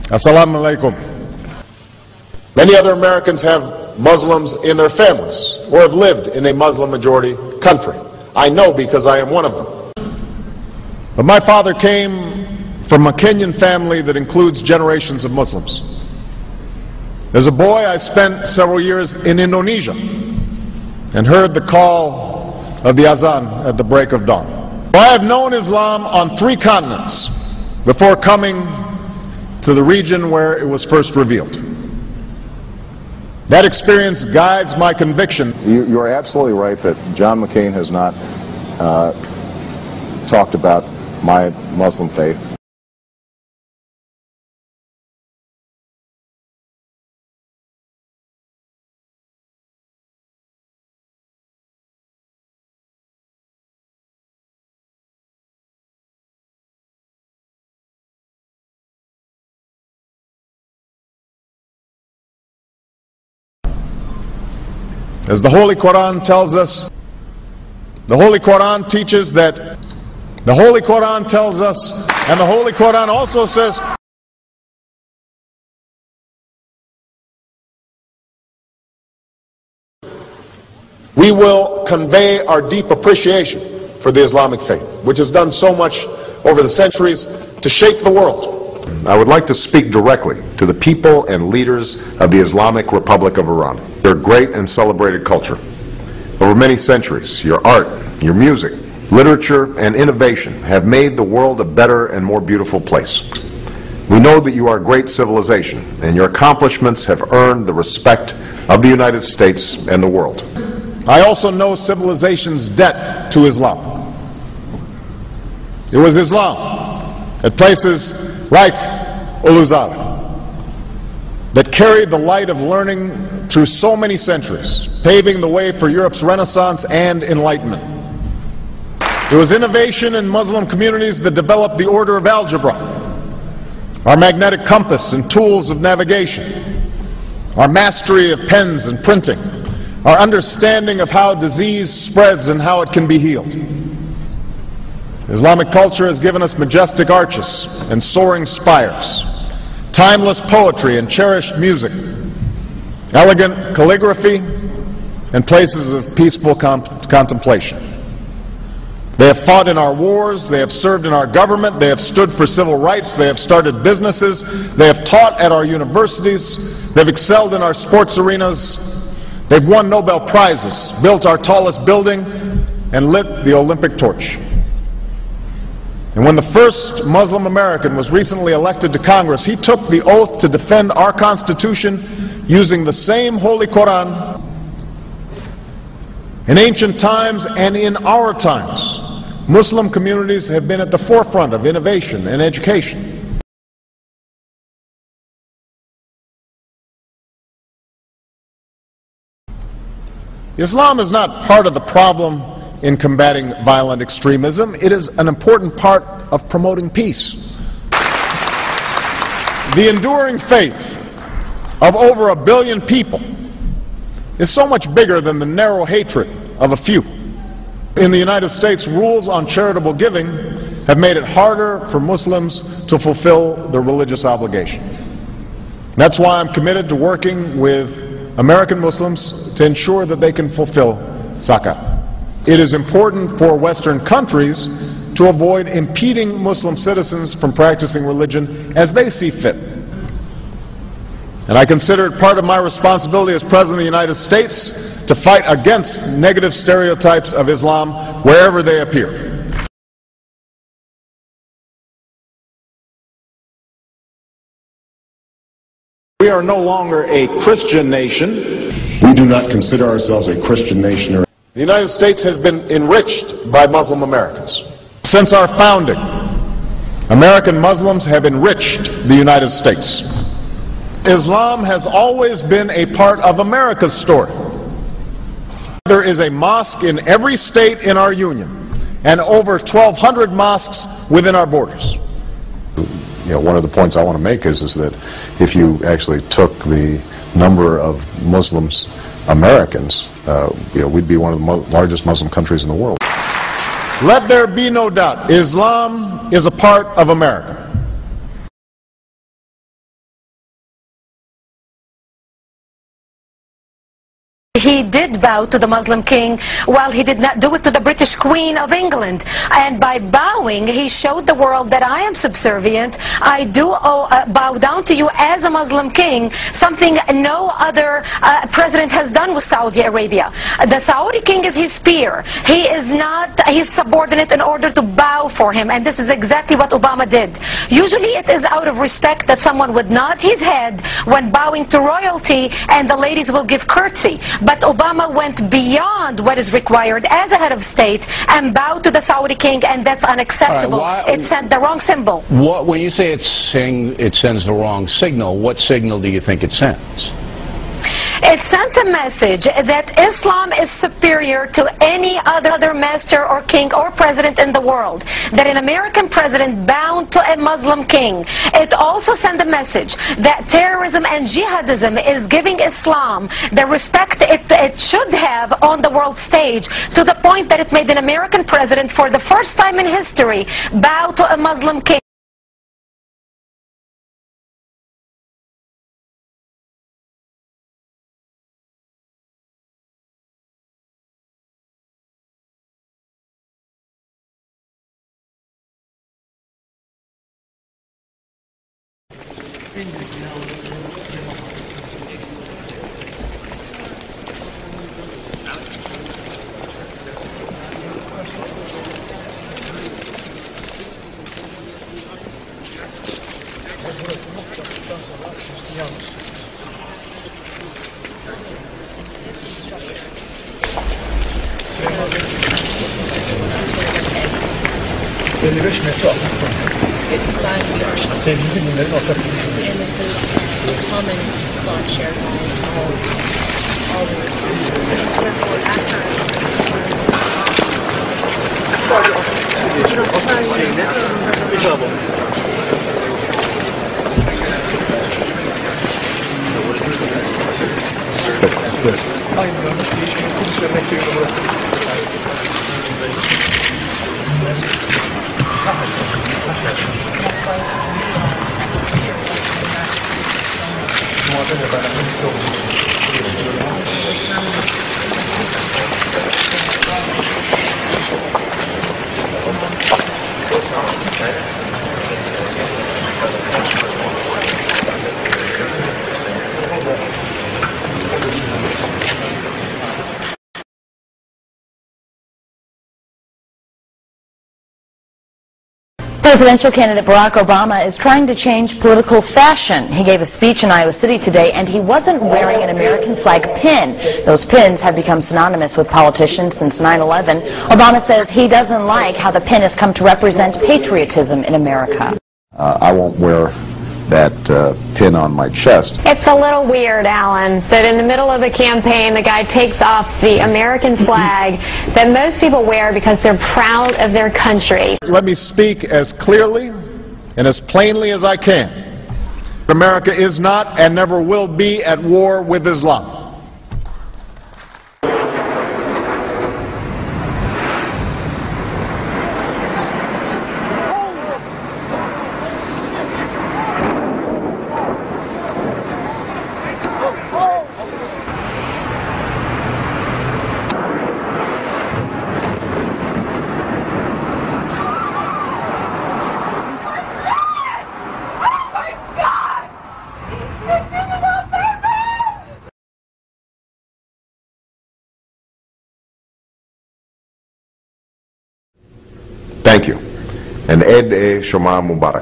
Assalamu alaikum. Many other Americans have Muslims in their families or have lived in a Muslim majority country. I know because I am one of them. But my father came from a Kenyan family that includes generations of Muslims. As a boy, I spent several years in Indonesia and heard the call of the azan at the break of dawn. I have known Islam on 3 continents before coming to the region where it was first revealed. That experience guides my conviction. You are absolutely right that John McCain has not talked about my Muslim faith. As the Holy Quran tells us, the Holy Quran teaches that, the Holy Quran tells us, and the Holy Quran also says, we will convey our deep appreciation for the Islamic faith, which has done so much over the centuries to shape the world. I would like to speak directly to the people and leaders of the Islamic Republic of Iran. Their great and celebrated culture. Over many centuries, your art, your music, literature, and innovation have made the world a better and more beautiful place. We know that you are a great civilization, and your accomplishments have earned the respect of the United States and the world. I also know civilization's debt to Islam. It was Islam at places like Uluzar that carried the light of learning through so many centuries, paving the way for Europe's Renaissance and Enlightenment. It was innovation in Muslim communities that developed the order of algebra, our magnetic compass and tools of navigation, our mastery of pens and printing, our understanding of how disease spreads and how it can be healed. Islamic culture has given us majestic arches and soaring spires, timeless poetry and cherished music, elegant calligraphy, and places of peaceful contemplation. They have fought in our wars, they have served in our government, they have stood for civil rights, they have started businesses, they have taught at our universities, they've excelled in our sports arenas, they've won Nobel Prizes, built our tallest building, and lit the Olympic torch. And when the first Muslim American was recently elected to Congress, he took the oath to defend our Constitution using the same Holy Quran. In ancient times and in our times, Muslim communities have been at the forefront of innovation and education. Islam is not part of the problem in combating violent extremism. It is an important part of promoting peace. The enduring faith of over 1 billion people is so much bigger than the narrow hatred of a few. In the United States, rules on charitable giving have made it harder for Muslims to fulfill their religious obligation. That's why I'm committed to working with American Muslims to ensure that they can fulfill zakat. It is important for Western countries to avoid impeding Muslim citizens from practicing religion as they see fit. And I consider it part of my responsibility as President of the United States to fight against negative stereotypes of Islam wherever they appear. We are no longer a Christian nation. We do not consider ourselves a Christian nation. The United States has been enriched by Muslim Americans. Since our founding, American Muslims have enriched the United States. Islam has always been a part of America's story. There is a mosque in every state in our union, and over 1,200 mosques within our borders. One of the points I want to make is that if you actually took the number of Muslims Americans, we'd be one of the largest Muslim countries in the world. Let there be no doubt, Islam is a part of America. he did bow to the Muslim king, while he did not do it to the British Queen of England. And by bowing, he showed the world that I am subservient. I do bow down to you as a Muslim king, something no other president has done with Saudi Arabia. The Saudi king is his peer. He is not his subordinate in order to bow for him, and this is exactly what Obama did. Usually it is out of respect that someone would nod his head when bowing to royalty, and the ladies will give curtsy. But Obama went beyond what is required as a head of state and bowed to the Saudi king, and that's unacceptable. It sent the wrong symbol. When you say it sends the wrong signal, what signal do you think it sends? It sent a message that Islam is superior to any other master or king or president in the world, that an American president bowed to a Muslim king. It also sent a message that terrorism and jihadism is giving Islam the respect it should have on the world stage, to the point that it made an American president, for the first time in history, bow to a Muslim king. And this is a common thought shared by all the Presidential candidate Barack Obama is trying to change political fashion. He gave a speech in Iowa City today, and he wasn't wearing an American flag pin. Those pins have become synonymous with politicians since 9/11. Obama says he doesn't like how the pin has come to represent patriotism in America. I won't wear that pin on my chest. It's a little weird, Alan, that in the middle of the campaign, the guy takes off the American flag that most people wear because they're proud of their country. Let me speak as clearly and as plainly as I can. America is not and never will be at war with Islam. Thank you. And Eid Shoma Mubarak.